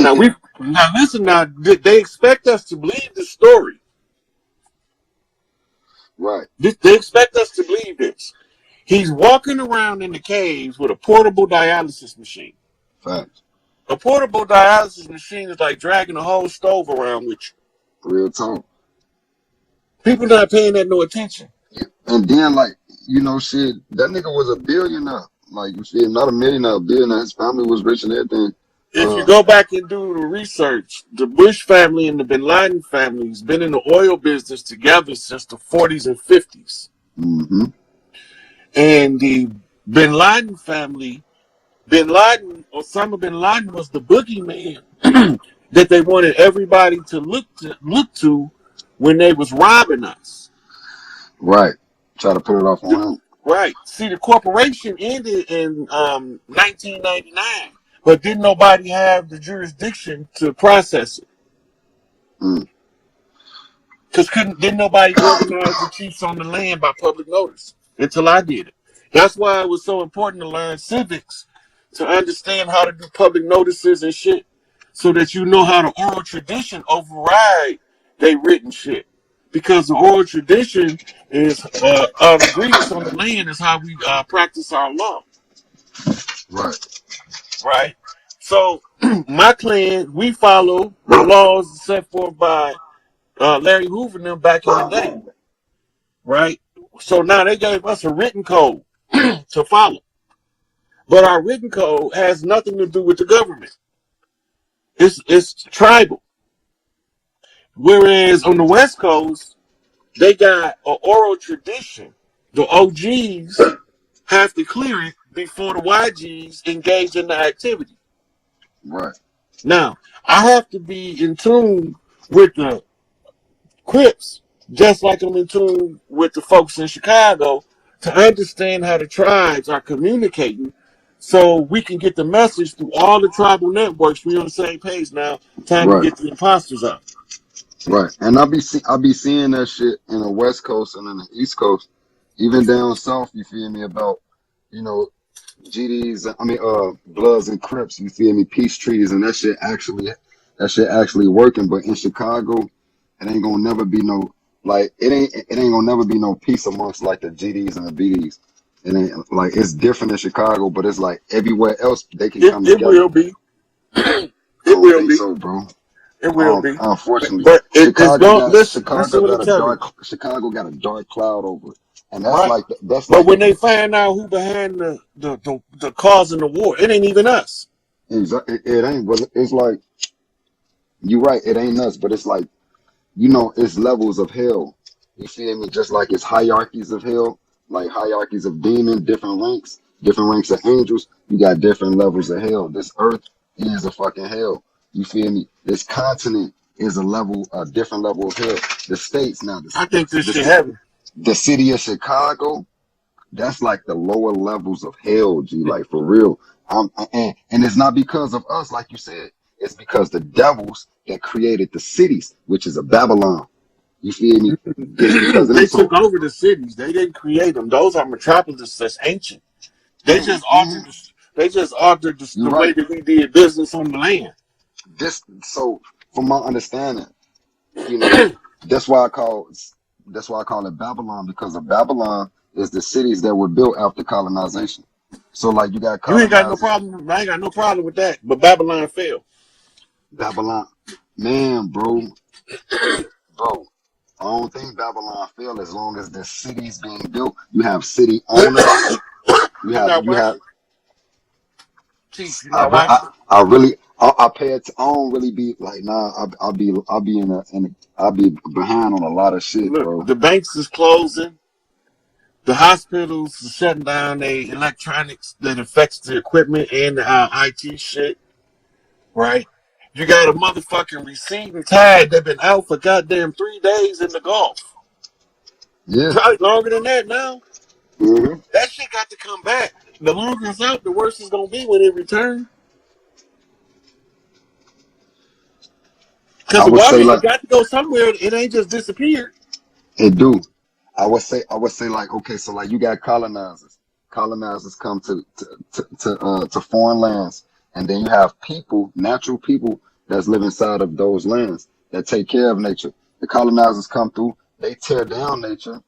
Now listen now, they expect us to believe the story. Right. They expect us to believe this. He's walking around in the caves with a portable dialysis machine. Facts. A portable dialysis machine is like dragging a whole stove around with you. Real talk. People not paying that no attention. And then, like, shit, that nigga was a billionaire. Like, you feel, not a millionaire, a billionaire. His family was rich and everything. If you go back and do the research, the Bush family and the Bin Laden family has been in the oil business together since the 40s and 50s. Mm-hmm. And the Bin Laden family, Osama Bin Laden was the boogeyman that they wanted everybody to look to when they was robbing us. Right. Try to put it off on him. Right. See, the corporation ended in 1999, but didn't nobody have the jurisdiction to process it. Because didn't nobody organize the chiefs on the land by public notice until I did it. That's why it was so important to learn civics, to understand how to do public notices and shit, so that you know how the oral tradition override they written shit. Because the oral tradition is agreements on the land is how we practice our law. Right. Right. So my clan, we follow the laws set forth by Larry Hoover and them back in the day. Right. So now they gave us a written code to follow. But our written code has nothing to do with the government. It's tribal. Whereas on the West Coast, they got an oral tradition. The OGs have to clear it before the YGs engage in the activity. Right. Now, I have to be in tune with the Crips, just like I'm in tune with the folks in Chicago, to understand how the tribes are communicating so we can get the message through all the tribal networks. We're on the same page now. Time to get the imposters out. Right. And I'll be seeing that shit in the West Coast and in the East Coast, even down south, you feel me, about, GDs, Bloods and Crips, you feel me, peace treaties, and that shit actually working. But in Chicago, it ain't gonna never be no, like, it ain't gonna never be no peace amongst like the GDs and the BDs. It ain't like, it's different in Chicago, but it's like everywhere else they can come together. It will be. It will be. So, bro. It will be. Unfortunately, but Chicago got a dark cloud over it, and that's But when they find out who behind the cause of the war, it ain't even us. It ain't. But it's like, you're right. It ain't us, but it's like, it's levels of hell. You feel me? Just like it's hierarchies of hell, like hierarchies of demons, different ranks of angels. You got different levels of hell. This earth is a fucking hell. You feel me? This continent is a different level of hell. The states now. I think this shit heaven. The city of Chicago, that's like the lower levels of hell, G. Like, for real. And it's not because of us, like you said. It's because the devils that created the cities, which is a Babylon. You feel me? They took over the cities. They didn't create them. Those are metropolises that's ancient. They just altered. They just altered the way that we did business on the land. So from my understanding, that's why I call it Babylon, because of Babylon is the cities that were built after colonization. So like you got colonization. You ain't got no problem. I ain't got no problem with that. But Babylon failed. Babylon, man, bro. I don't think Babylon failed as long as the city's being built. You have city owners. You have. I pay it. I don't really be like, nah. I'll be behind on a lot of shit, bro. The banks is closing. The hospitals are shutting down their electronics that affects the equipment and the IT shit. Right? You got a motherfucking receiving tide that been out for goddamn 3 days in the Gulf. Yeah. Probably longer than that now. Mm-hmm. That shit got to come back. The longer it's out, the worse it's gonna be when it returns. Because the water got to go somewhere. It ain't just disappeared. It do. I would say like, okay, so like you got colonizers. Colonizers come to foreign lands, and then you have people, natural people that's live inside of those lands that take care of nature. The colonizers come through, they tear down nature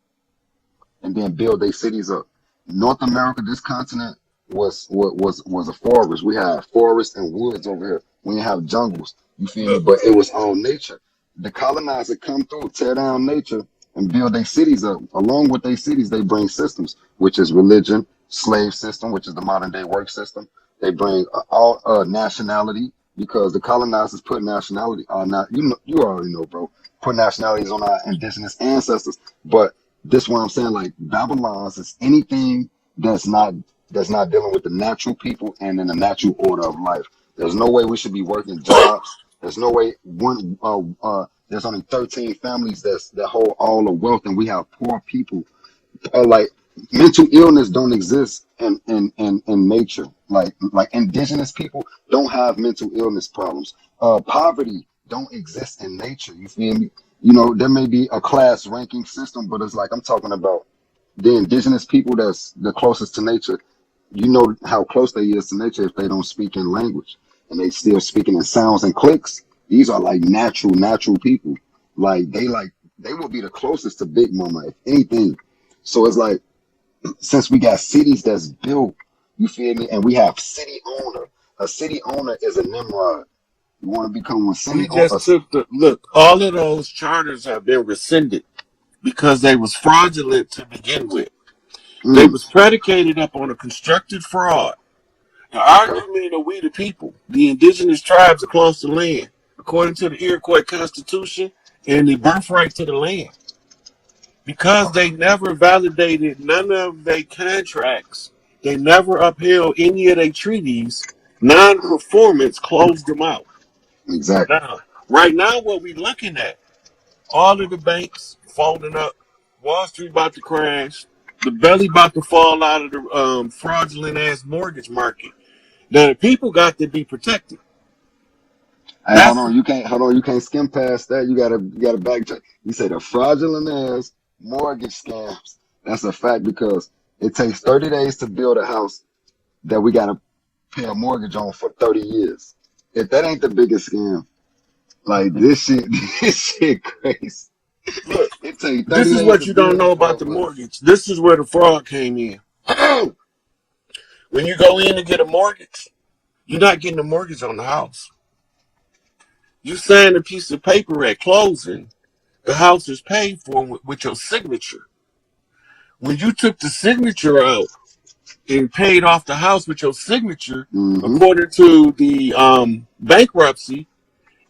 and then build their cities up. North America, this continent was a forest. We had forests and woods over here. We didn't have jungles. You feel me? Look, But it was all nature. The colonizer come through, tear down nature, and build their cities up. Along with their cities, they bring systems, which is religion, slave system, which is the modern day work system. They bring all nationality because the colonizers put nationality on. Not you already know, bro. Put nationalities on our indigenous ancestors, but this is what I'm saying. Like Babylon's is anything that's not dealing with the natural people and in the natural order of life. There's no way we should be working jobs. There's no way there's only 13 families that hold all the wealth, and we have poor people. Like mental illness don't exist in nature. Like indigenous people don't have mental illness problems. Poverty don't exist in nature. You feel me? You know, there may be a class ranking system, but it's like I'm talking about the indigenous people that's the closest to nature. You know how close they is to nature if they don't speak in language and they still speaking in sounds and clicks. These are like natural people. Like they will be the closest to Big Mama if anything. So it's like since we got cities that's built, you feel me, and we have city owner. A city owner is a Nimrod. You want to become a we city owner? just took the look. All of those charters have been rescinded because they was fraudulent to begin with. They Mm, was predicated up on a constructed fraud. The okay. argument of we the people, the indigenous tribes across the land, according to the Iroquois Constitution and the birthright to the land. Because they never validated none of their contracts, they never upheld any of their treaties, non-performance closed them out. Exactly. Now, right now, what we looking at, all of the banks folding up, Wall Street about to crash, the belly about to fall out of the fraudulent ass mortgage market. Now, the people got to be protected. Hey, hold That's on. You can't hold on. You can't skim past that. You gotta backtrack. You say the fraudulent ass mortgage scams. That's a fact because it takes 30 days to build a house that we gotta pay a mortgage on for 30 years. If that ain't the biggest scam, like this shit, this shit crazy. look. It takes This 30 is days what to you don't build know it about for the a mortgage. This is where the fraud came in. When you go in to get a mortgage, you're not getting a mortgage on the house. You sign a piece of paper at closing. The house is paid for with your signature. When you took the signature out and paid off the house with your signature, Mm-hmm. according to the bankruptcy,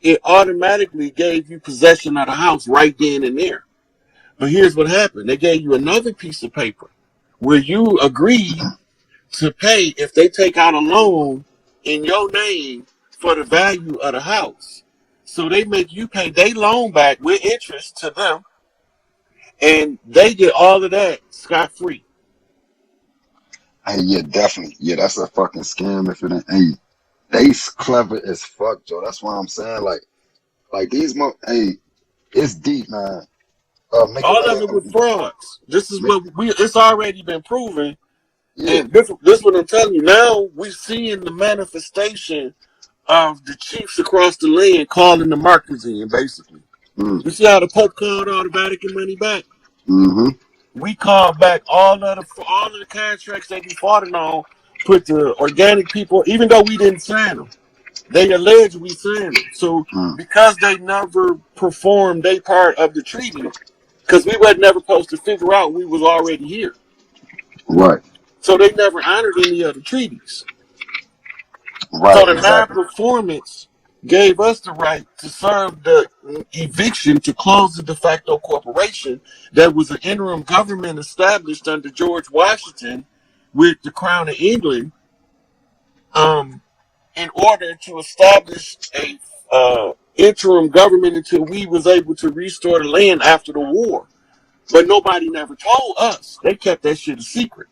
it automatically gave you possession of the house right then and there. But here's what happened. They gave you another piece of paper where you agreed to pay if they take out a loan in your name for the value of the house. So they make you pay their loan back with interest to them, and they get all of that scot free. Hey, yeah, definitely. Yeah, that's a fucking scam if it ain't. Hey, they clever as fuck, Joe. That's what I'm saying. Like these hey, it's deep, man. Make a All of it with frauds. This is make, what we. It's already been proven, yeah. and this what I'm telling you. Now we're seeing the manifestation of the chiefs across the land calling the markets in, basically. Mm, You see how the Pope called all the Vatican money back? mm-hmm. We called back all of the contracts they be fighting on, put the organic people, even though we didn't sign them. They allege we signed them. So Mm, because they never performed their part of the treaty, because we were never supposed to figure out we was already here. right. So they never honored any of the treaties. So Right. the Exactly. non-performance gave us the right to serve the eviction to close the de facto corporation that was an interim government established under George Washington with the Crown of England, um, in order to establish a interim government until we was able to restore the land after the war. But nobody never told us. They kept that shit a secret.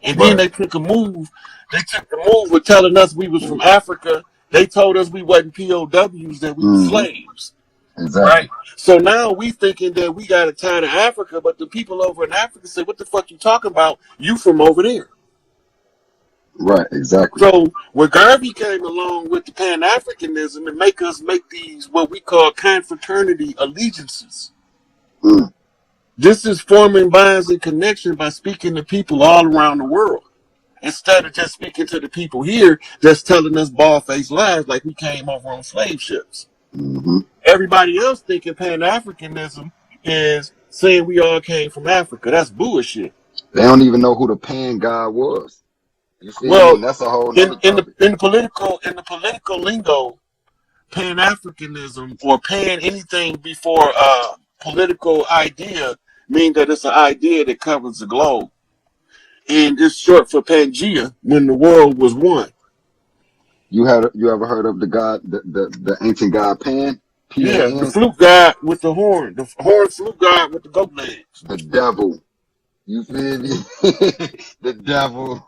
And then Right. they took a move. They took the move with telling us we was from Africa. They told us we wasn't POWs, that we were Mm-hmm. slaves. Exactly. Right? So now we thinking that we got a tie to Africa, but the people over in Africa say, what the fuck you talking about? You from over there. Right, exactly. So when Garvey came along with the Pan-Africanism and make us make these what we call confraternity allegiances. Mm, This is forming bonds and connection by speaking to people all around the world. Instead of just speaking to the people here that's telling us bald-faced lies like we came over on slave ships. hmm Everybody else thinking Pan-Africanism is saying we all came from Africa. That's bullshit. They don't even know who the pan god was. You feel me? Well, And that's a whole nother topic. in the political lingo, Pan Africanism or pan anything before political idea mean that it's an idea that covers the globe. And it's short for Pangea when the world was one. You ever heard of the god the ancient god Pan? Yeah, the PAN? flute god with the horn flute god with the goat legs. The devil. You feel me? The devil.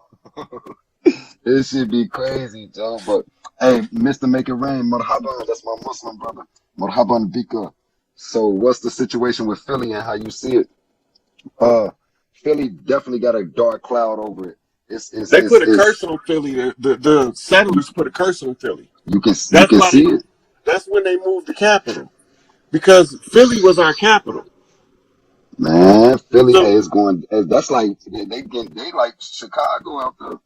It should be crazy, Joe. But hey, Mr. Make It Rain, marhaban, that's my Muslim brother. Marhaban bika. So what's the situation with Philly and how you see it? Uh Philly definitely got a dark cloud over it. They put a curse It's on Philly. The settlers put a curse on Philly. you That's can why see it. that's when they moved the capital. Because Philly was our capital. Man, Philly So is going. That's like they like Chicago out there.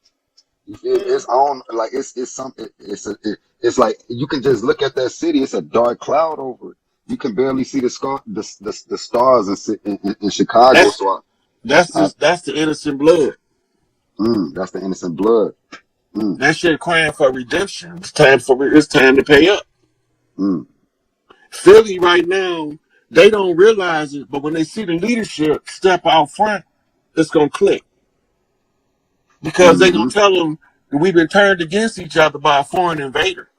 You feel me? It's on like it's something. It's like you can just look at that city. It's a dark cloud over it. You can barely see the stars in Chicago. that's So I that's the innocent blood. that's the innocent blood. Mm, That shit crying for redemption. It's time to pay up. mm, Philly right now, they don't realize it, but when they see the leadership step out front, it's gonna click. Because they gonna hmm tell them that we've been turned against each other by a foreign invader.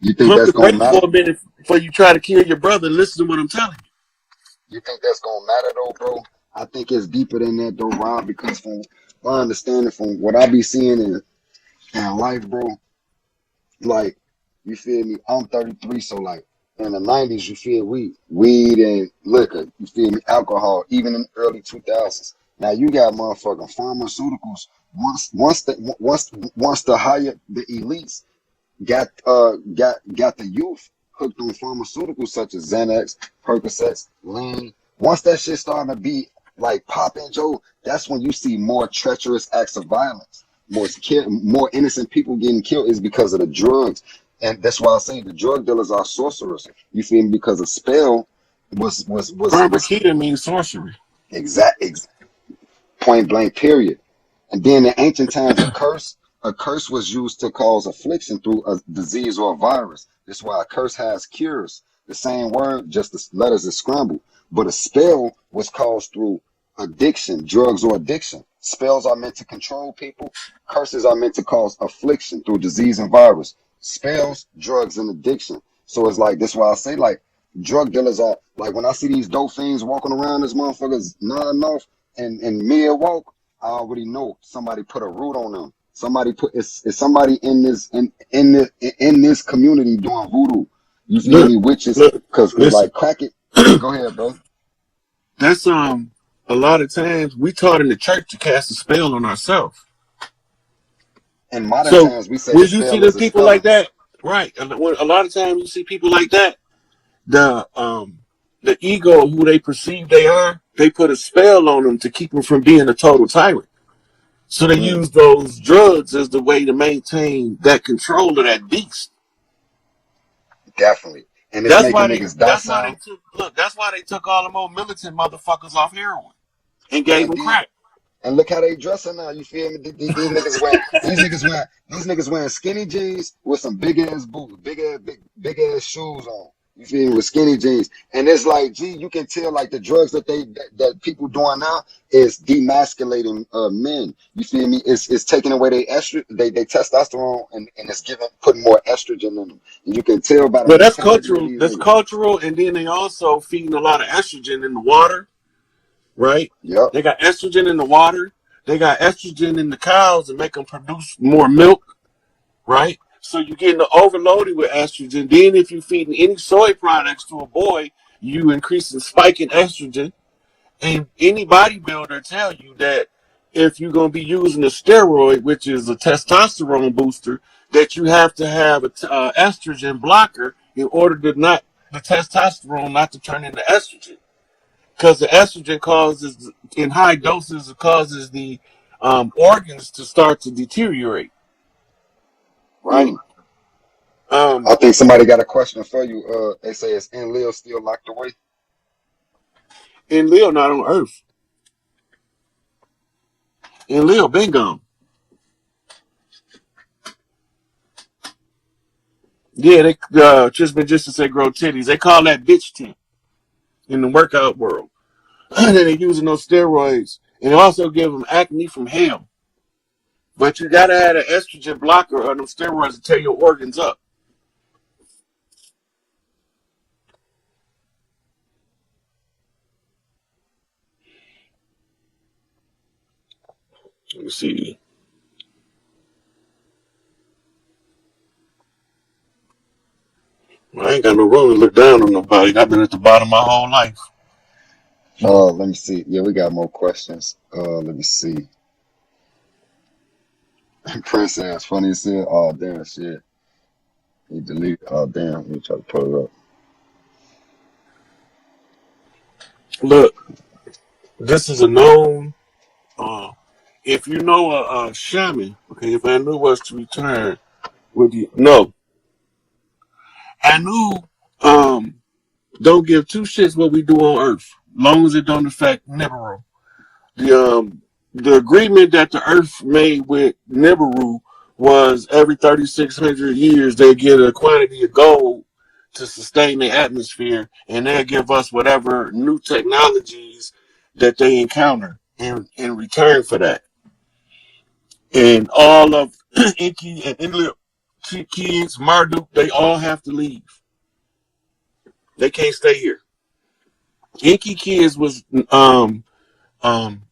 You think Pump that's the gonna brakes matter? for a minute before you try to kill your brother. Listen to what I'm telling you. You think that's gonna matter though, bro? I think it's deeper than that though, Rob. Because from my understanding, from what I be seeing in life, bro, like you feel me, I'm 33, so like in the 90s, you feel weed and liquor, you feel me, alcohol, even in the early 2000s. Now you got motherfucking pharmaceuticals. Once the higher the elites got the youth hooked on pharmaceuticals such as Xanax, Percocets, lean. Once that shit starting to be like popping, Joe, that's when you see more treacherous acts of violence. More innocent people getting killed is because of the drugs. And that's why I say the drug dealers are sorcerers. You feel me? Because a spell was Pharmakeia means sorcery. exact point blank period. And then in ancient times, a curse was used to cause affliction through a disease or a virus. That's why a curse has cures. The same word, just the letters is scrambled. But a spell was caused through addiction, drugs or addiction. Spells are meant to control people. Curses are meant to cause affliction through disease and virus. Spells, drugs, and addiction. So it's like, that's why I say like drug dealers are like when I see these dope fiends walking around this motherfuckers nodding off and mid walk, I already know somebody put a root on them. Somebody put it's somebody in this community doing voodoo. You feel Look, me? Witches, look, cause listen. like crack it. Yeah, go ahead, bro. That's a lot of times we taught in the church to cast a spell on ourselves. In modern So times, we say the when you see spell the is a people like spelling. that, right? And when, a lot of times you see people like that, the ego, who they perceive they are, they put a spell on them to keep them from being a total tyrant. So they Mm, use those drugs as the way to maintain that control of that beast. definitely, and it's That's making why they. niggas That's why they docile. took. Look. That's why they took all them old militant motherfuckers off heroin and gave And them these crack. and look how they dressing now. You feel me? These niggas wearing skinny jeans with some big ass boots, big ass shoes on. You feel me? With skinny jeans, and it's like, gee, you can tell like the drugs that people doing now is demasculating men. You feel me? It's taking away their they testosterone and it's putting more estrogen in them. And you can tell by the But that's mentality of cultural. these That's niggas. cultural, and then they also feeding a lot of estrogen in the water, right? Yep. They got estrogen in the water. They got estrogen in the cows and make them produce more milk, right? So you're getting overloaded with estrogen. Then if you're feeding any soy products to a boy, you increase the spike in estrogen. And any bodybuilder tell you that if you're going to be using a steroid, which is a testosterone booster, that you have to have a estrogen blocker in order to not the testosterone not to turn into estrogen, because the estrogen causes in high doses it causes the organs to start to deteriorate. Right. Mm. I think somebody got a question for you. They say is Enlil still locked away? And Leo not on Earth. And Leo been gone. Yeah, they just been just to say grow titties. They call that bitch tit in the workout world. And then they're using those steroids. And they also give them acne from hell. But you gotta have an estrogen blocker or them steroids to tear your organs up. Let me see. I ain't got no room to look down on nobody. I've been at the bottom my whole life. Let me see. Yeah, we got more questions. Let me see. Prince ass funny as hell. Oh damn shit. He deleted. Oh damn. Let me try to pull it up. Look, this is a known. If you know a shaman, okay, if Anu was to return, would you? No, Anu don't give two shits what we do on Earth, long as it don't affect Nibiru. The agreement that the Earth made with Nibiru was every 3,600 years they get a quantity of gold to sustain the atmosphere, and they'll give us whatever new technologies that they encounter in return for that. And all of Inky and Inlip kids, Marduk, they all have to leave. They can't stay here. Inky kids was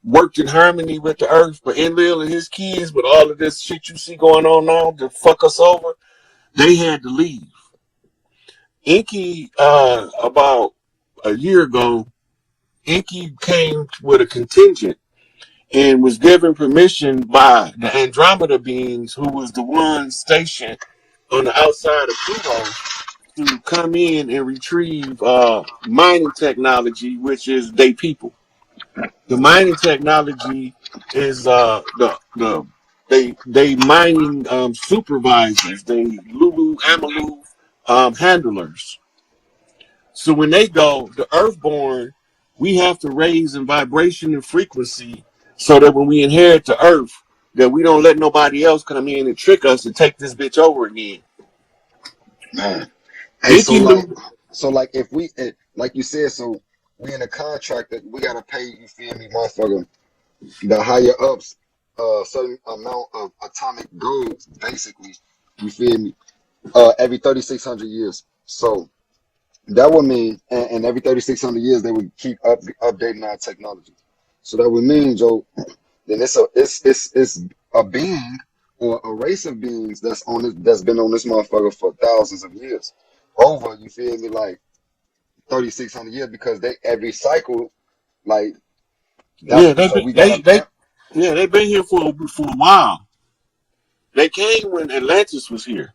worked in harmony with the earth, but Enlil and his kids, with all of this shit you see going on now to fuck us over, they had to leave. Inky, about a year ago, Inky came with a contingent and was given permission by the Andromeda beings, who was the ones stationed on the outside of Pluto, to come in and retrieve mining technology, which is they people. The mining technology is they mining supervisors, they Lulu Amalu handlers. So when they go, the Earthborn, we have to raise in vibration and frequency so that when we inherit the Earth, that we don't let nobody else come in and trick us and take this bitch over again. Man. Hey, Icky knew. so like if we like you said, so we in a contract that we gotta pay, you feel me, motherfucker, the higher ups certain amount of atomic gold, basically, you feel me, every 3,600 years. So that would mean, and every 3,600 years they would keep updating our technology. So that would mean, Joe, then it's a being or a race of beings that's on this, that's been on this motherfucker for thousands of years. Over, you feel me, like 3,600 years, because they every cycle, like that. Yeah, So we got a yeah, they've been here for a while. They came when Atlantis was here.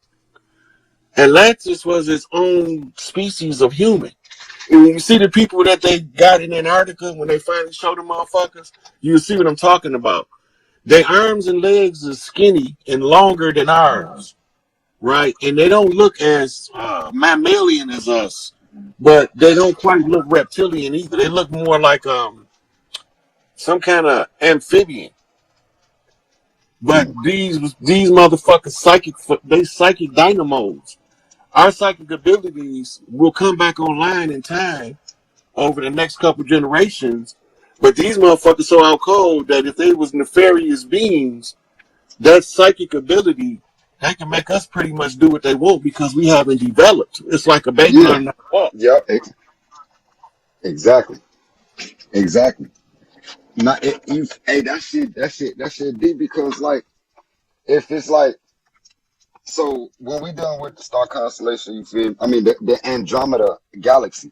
Atlantis was its own species of human. And when you see the people that they got in Antarctica, when they finally showed them motherfuckers, you see what I'm talking about. Their arms and legs are skinny and longer than ours, right? And they don't look as mammalian as us, but they don't quite look reptilian either. They look more like some kind of amphibian. But these motherfuckers they psychic dynamos. Our psychic abilities will come back online in time over the next couple generations. But these motherfuckers so out cold that if they was nefarious beings, that psychic ability, they can make us pretty much do what they want because we haven't developed. It's like a baby yeah, learning how to walk. yeah, exactly, exactly. Not hey, that shit deep, because like if it's like, so when we done with the star constellation, you feel me? I mean the Andromeda galaxy,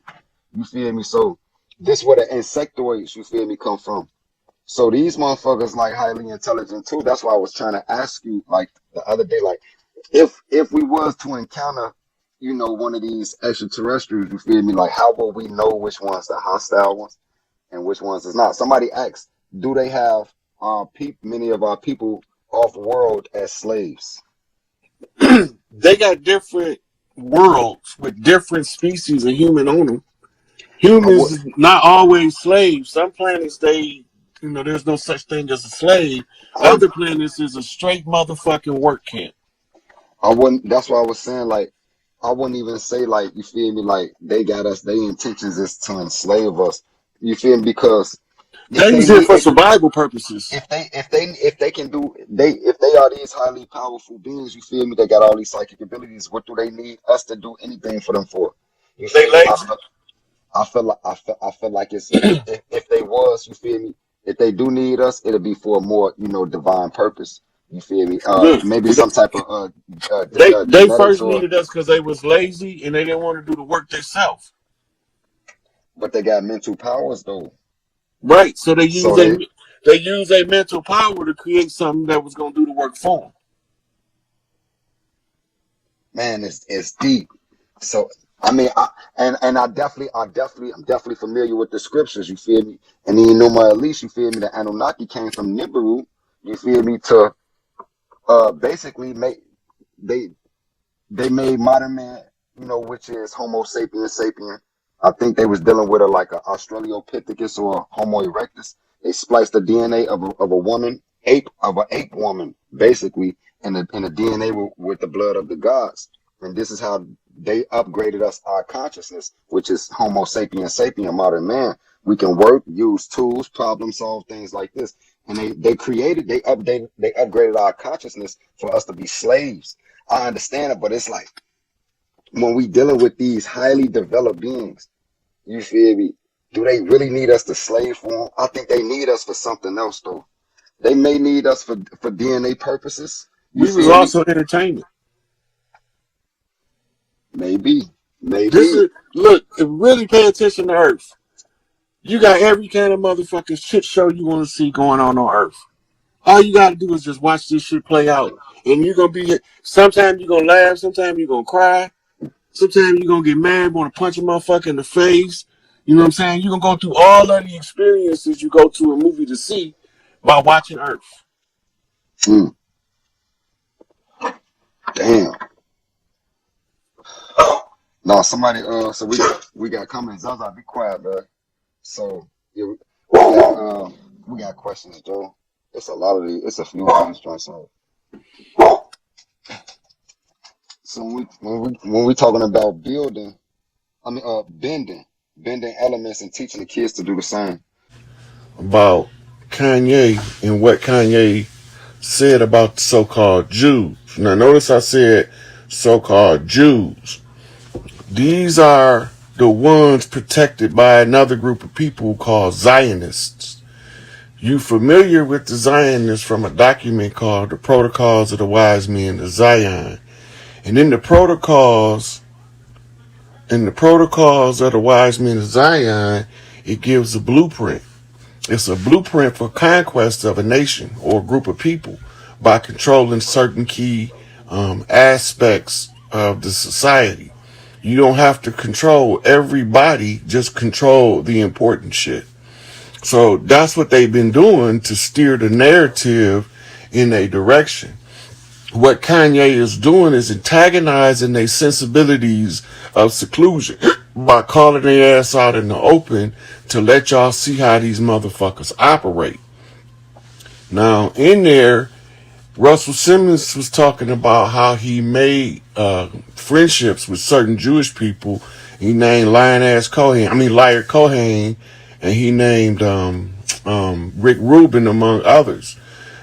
you feel me? So this where the insectoids, you feel me, come from. So these motherfuckers like highly intelligent too. That's why I was trying to ask you like the other day, like if we was to encounter, one of these extraterrestrials, you feel me? Like how will we know which ones the hostile ones and which ones is not? Somebody asked, do they have many of our people off world as slaves? They got different worlds with different species of human on them. I would Humans is not always slaves. Some planets there's no such thing as a slave. I, Other planets is a straight motherfucking work camp. I wouldn't. That's why I was saying like I wouldn't even say like you feel me like they got us. Their intentions is to enslave us. You feel me? Because if They they use it need for survival purposes. if they can do they if they are these highly powerful beings, you feel me? They got all these psychic abilities. What do they need us to do anything for them for? You They feel me? lazy. I feel like it's if they was, you feel me? If they do need us, it'll be for a more divine purpose. You feel me? Look, Maybe some type of they genetics first or needed us because they was lazy and they didn't want to do the work themselves. but they got mental powers though. Right. So So they they use a mental power to create something that was gonna do the work for them. man, it's deep. So I mean, and I'm definitely familiar with the scriptures. You feel me? And then at least you feel me. The Anunnaki came from Nibiru. You feel me? To basically make they they made modern man, which is Homo sapiens sapien. I think they was dealing with like a Australopithecus or a Homo erectus. They spliced the DNA of a woman, of an ape woman, basically, in the DNA with the blood of the gods. And this is how they upgraded us our consciousness, which is Homo sapiens sapien, modern man. We can work, use tools, problem solve, things like this. And they upgraded our consciousness for us to be slaves. I understand it, but it's like when we dealing with these highly developed beings, you feel me? Do they really need us to slave for them? I think they need us for something else, though. They may need us for DNA purposes. You We was feel me? also entertainment. Maybe, This maybe. is look, if you really pay attention to Earth. You got every kind of motherfucking shit show you want to see going on Earth. All you gotta do is just watch this shit play out. And you're gonna be sometimes you're gonna laugh, sometimes you're gonna cry, sometimes you're gonna get mad, wanna punch a motherfucker in the face. You know what I'm saying? You're gonna go through all of the experiences you go to a movie to see by watching Earth. Mm, damn. No, somebody. So we got comments. Zaza, be quiet, bro. So yeah, we got questions, Joe. It's a lot of these. It's a few of these joints. So when we talking about building, I mean bending elements and teaching the kids to do the same. About Kanye and what Kanye said about the so-called Jews. Now notice I said so-called Jews. These are the ones protected by another group of people called Zionists. You familiar with the Zionists from a document called The Protocols of the Wise Men of Zion. And in the protocols of the Wise Men of Zion, it gives a blueprint. It's a blueprint for conquest of a nation or a group of people by controlling certain key aspects of the society. You don't have to control everybody, just control the important shit. So that's what they've been doing to steer the narrative in a direction. What Kanye is doing is antagonizing their sensibilities of seclusion by calling their ass out in the open to let y'all see how these motherfuckers operate. Now, in there, Russell Simmons was talking about how he made friendships with certain Jewish people. He named Liar Cohen, and he named Rick Rubin, among others.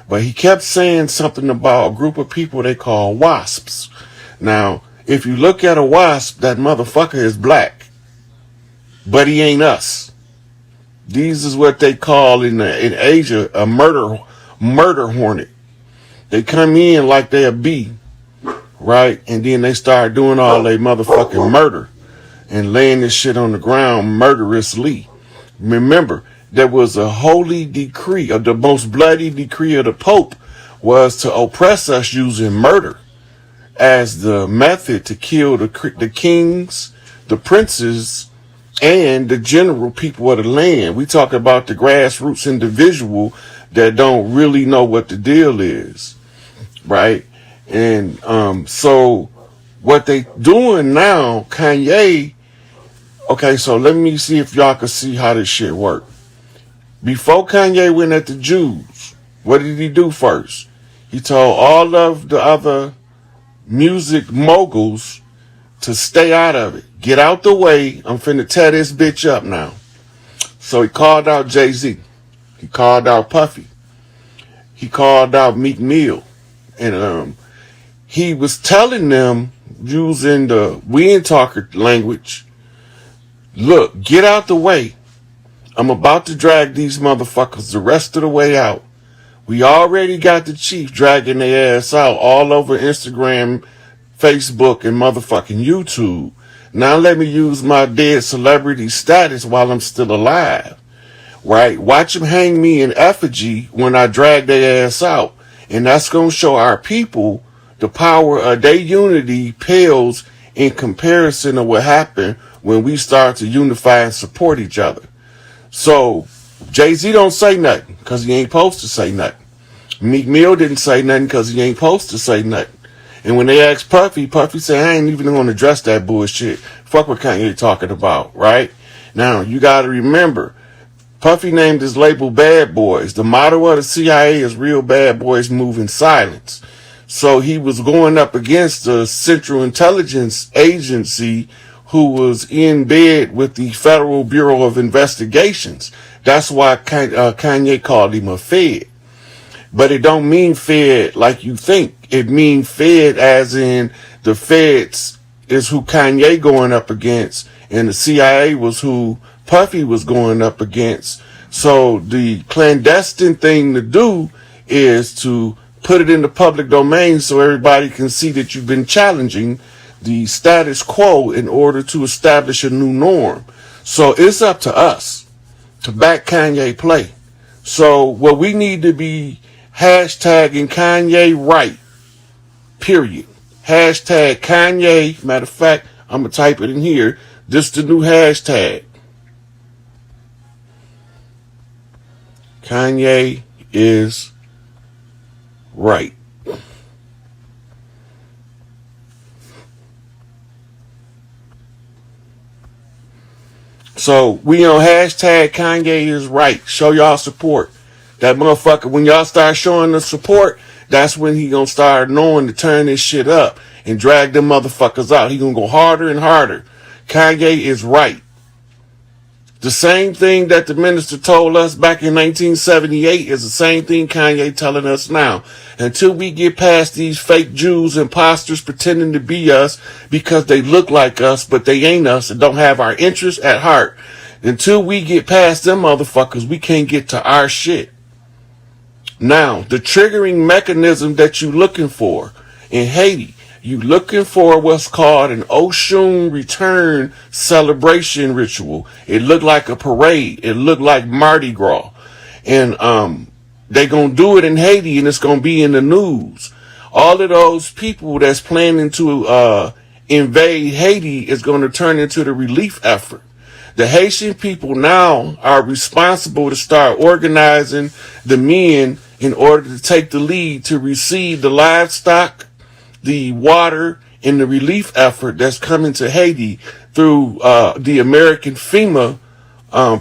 But he kept saying something about a group of people they call WASPs. Now, if you look at a WASP, that motherfucker is black, but he ain't us. These is what they call in Asia a murder hornet. They come in like they a bee, right? And then they start doing all they motherfucking murder and laying this shit on the ground murderously. Remember, there was a holy decree, of the most bloody decree of the Pope was to oppress us using murder as the method to kill the kings, the princes, and the general people of the land. We talk about the grassroots individual that don't really know what the deal is, right? And so what they doing now, Kanye, okay, so let me see if y'all can see how this shit work. Before Kanye went at the Jews, what did he do first? He told all of the other music moguls to stay out of it. Get out the way. I'm finna tear this bitch up now. So he called out Jay-Z. He called out Puffy. He called out Meek Mill. And he was telling them, using the wind talker language, look, get out the way. I'm about to drag these motherfuckers the rest of the way out. We already got the chief dragging their ass out all over Instagram, Facebook, and motherfucking YouTube. Now let me use my dead celebrity status while I'm still alive. Right? Watch them hang me in effigy when I drag their ass out. And that's going to show our people the power of their unity pales in comparison to what happened when we start to unify and support each other. So Jay-Z don't say nothing because he ain't supposed to say nothing. Meek Mill didn't say nothing because he ain't supposed to say nothing. And when they asked Puffy, Puffy said, I ain't even going to address that bullshit. Fuck what Kanye talking about, right? Now, you got to remember, Puffy named his label Bad Boys. The motto of the CIA is real bad boys move in silence. So he was going up against the Central Intelligence Agency, who was in bed with the Federal Bureau of Investigations. That's why Kanye called him a Fed. But it don't mean Fed like you think. It means Fed as in the Feds is who Kanye going up against, and the CIA was who Puffy was going up against. So the clandestine thing to do is to put it in the public domain so everybody can see that you've been challenging the status quo in order to establish a new norm. So it's up to us to back Kanye play. So what we need to be hashtagging Kanye right, period. Hashtag Kanye. Matter of fact, I'm going to type it in here. This is the new hashtag. Kanye is right. So we on hashtag Kanye is right. Show y'all support. That motherfucker, when y'all start showing the support, that's when he gonna start knowing to turn this shit up and drag them motherfuckers out. He gonna go harder and harder. Kanye is right. The same thing that the minister told us back in 1978 is the same thing Kanye telling us now. Until we get past these fake Jews, imposters pretending to be us because they look like us, but they ain't us and don't have our interests at heart. Until we get past them motherfuckers, we can't get to our shit. Now, the triggering mechanism that you looking for in Haiti, you looking for what's called an Oshun return celebration ritual. It looked like a parade. It looked like Mardi Gras. And they gonna do it in Haiti and it's gonna be in the news. All of those people that's planning to invade Haiti is gonna turn into the relief effort. The Haitian people now are responsible to start organizing the men in order to take the lead to receive the livestock, the water, and the relief effort that's coming to Haiti through the American FEMA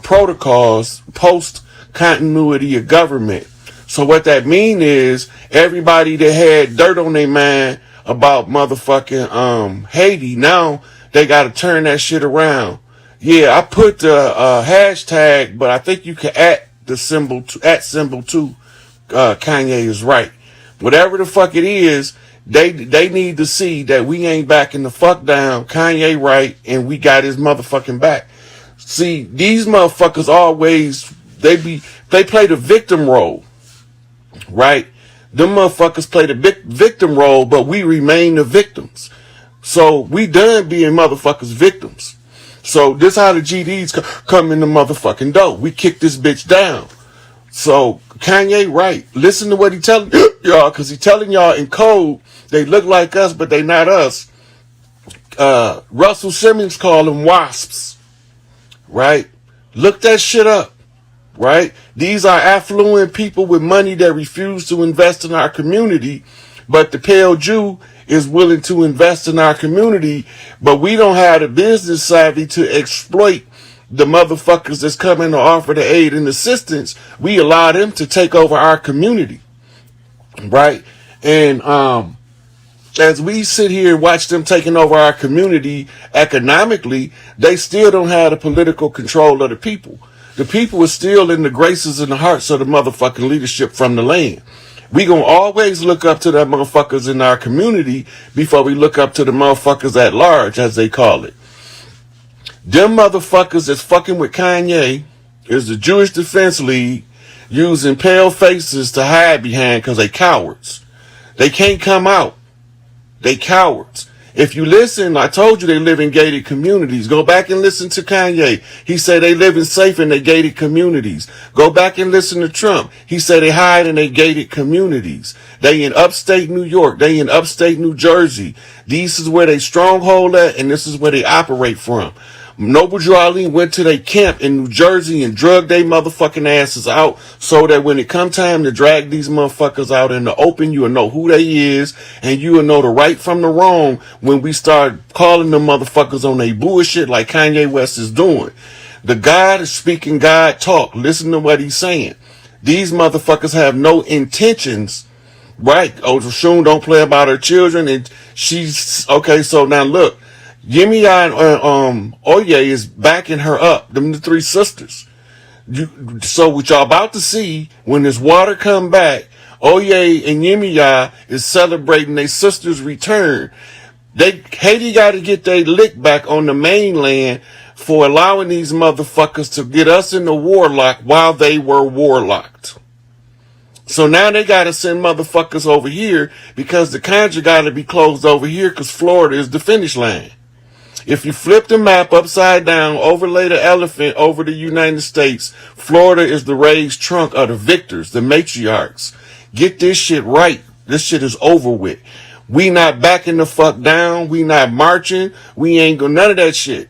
protocols, post-continuity of government. So what that means is everybody that had dirt on their mind about motherfucking Haiti, now they got to turn that shit around. Yeah, I put the hashtag, but I think you can at the symbol to Kanye is right. Whatever the fuck it is, they need to see that we ain't backing the fuck down. Kanye right, and we got his motherfucking back. See, these motherfuckers always they play the victim role, right? Them motherfuckers play the victim role, but we remain the victims. So we done being motherfuckers victims. So this how the GDs come in the motherfucking door. We kick this bitch down. So Kanye, right? Listen to what he telling y'all, because he telling y'all in code they look like us, but they not us. Russell Simmons called them wasps, right? Look that shit up, right? These are affluent people with money that refuse to invest in our community, but the pale Jew is willing to invest in our community, but we don't have the business savvy to exploit the motherfuckers that's coming to offer the aid and assistance. We allow them to take over our community, right? And as we sit here and watch them taking over our community economically, they still don't have the political control of the people. The people are still in the graces and the hearts of the motherfucking leadership from the land. We gonna always look up to the motherfuckers in our community before we look up to the motherfuckers at large, as they call it. Them motherfuckers that's fucking with Kanye is the Jewish Defense League using pale faces to hide behind because they cowards. They can't come out. They cowards. If you listen, I told you they live in gated communities. Go back and listen to Kanye. He said they live in safe in their gated communities. Go back and listen to Trump. He said they hide in their gated communities. They in upstate New York. They in upstate New Jersey. This is where they stronghold at, and this is where they operate from. Noble Drew Ali went to their camp in New Jersey and drugged their motherfucking asses out so that when it come time to drag these motherfuckers out in the open, you will know who they is and you will know the right from the wrong when we start calling them motherfuckers on their bullshit like Kanye West is doing. The God is speaking God talk. Listen to what he's saying. These motherfuckers have no intentions, right? Oh, Shun don't play about her children, and she's okay. So now look. Yemiya and Oye is backing her up. Them the three sisters. So what y'all about to see when this water come back, Oye and Yemiya is celebrating their sister's return. Haiti got to get their lick back on the mainland for allowing these motherfuckers to get us in the warlock while they were warlocked. So now they got to send motherfuckers over here because the conjure got to be closed over here because Florida is the finish line. If you flip the map upside down, overlay the elephant over the United States, Florida is the raised trunk of the victors, the matriarchs. Get this shit right. This shit is over with. We not backing the fuck down. We not marching. We ain't going none of that shit.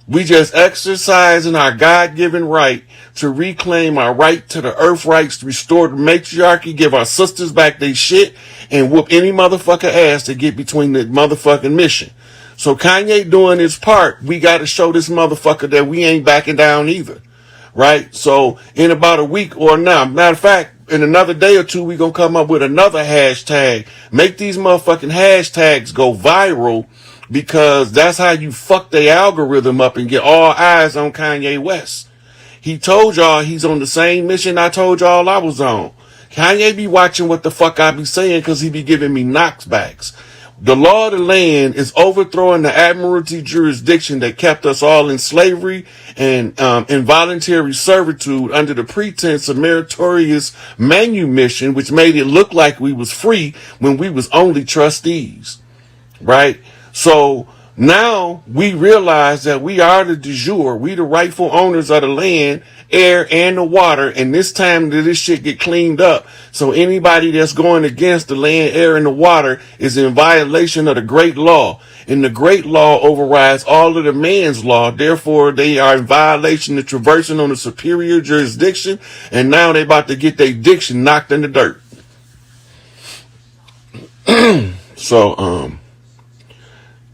We just exercising our God-given right to reclaim our right to the earth rights, to restore the matriarchy, give our sisters back their shit, and whoop any motherfucker ass to get between the motherfucking mission. So Kanye doing his part, we got to show this motherfucker that we ain't backing down either, right? So in about a week or now, matter of fact, in another day or two, we going to come up with another hashtag. Make these motherfucking hashtags go viral because that's how you fuck the algorithm up and get all eyes on Kanye West. He told y'all he's on the same mission I told y'all I was on. Kanye be watching what the fuck I be saying because he be giving me knockbacks. The law of the land is overthrowing the admiralty jurisdiction that kept us all in slavery and involuntary servitude under the pretense of meritorious manumission, which made it look like we was free when we was only trustees, right? So now we realize that we are the de jure. We the rightful owners of the land, air, and the water. And this time that this shit get cleaned up. So anybody that's going against the land, air, and the water is in violation of the great law. And the great law overrides all of the man's law. Therefore, they are in violation of traversing on a superior jurisdiction. And now they about to get their diction knocked in the dirt. So,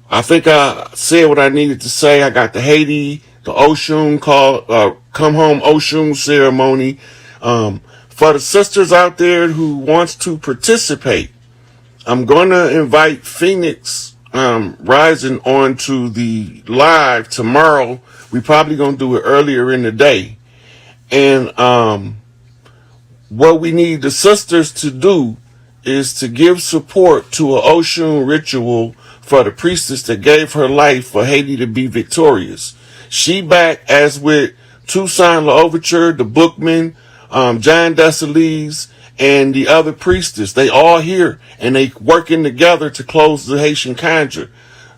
I think I said what I needed to say. I got the Haiti, the Oshun come home Oshun ceremony. For the sisters out there who wants to participate, I'm going to invite Phoenix Rising onto the live tomorrow. We probably going to do it earlier in the day. And what we need the sisters to do is to give support to an Oshun ritual for the priestess that gave her life for Haiti to be victorious. She back as with Toussaint L'Ouverture, the Bookman, John Dessalines, and the other priestess. They all here and they working together to close the Haitian conjure.